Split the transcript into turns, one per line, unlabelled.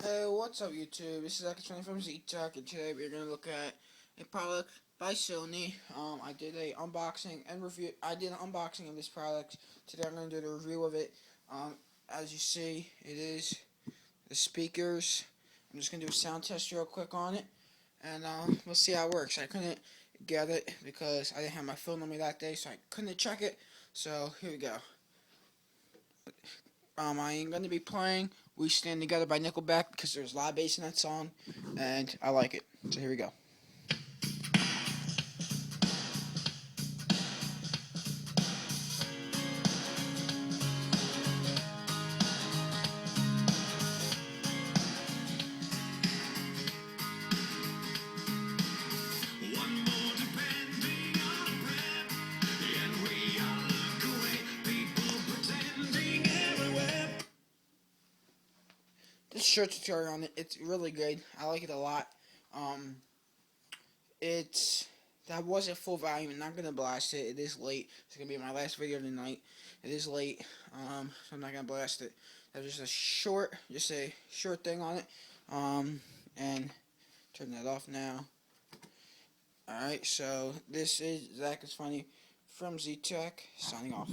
Hey, what's up YouTube? This is Zach from Z-Tech, and today we're going to look at a product by Sony. I did a unboxing and review. I did an unboxing of this product. Today I'm going to do the review of it. As you see, it is the speakers. I'm just going to do a sound test real quick on it, and we'll see how it works. I couldn't get it because I didn't have my phone on me that day, so I couldn't check it. So here we go. I ain't going to be playing We Stand Together by Nickelback because there's a lot of bass in that song, and I like it. So here we go. This short tutorial on it, it's really good. I like it a lot. It's that wasn't full volume. I'm not gonna blast it. It is late. It's gonna be my last video tonight. It is late. So I'm not gonna blast it. That's just a short thing on it. And turn that off now. Alright, so this is Zach is Funny from Z-Tech, signing off.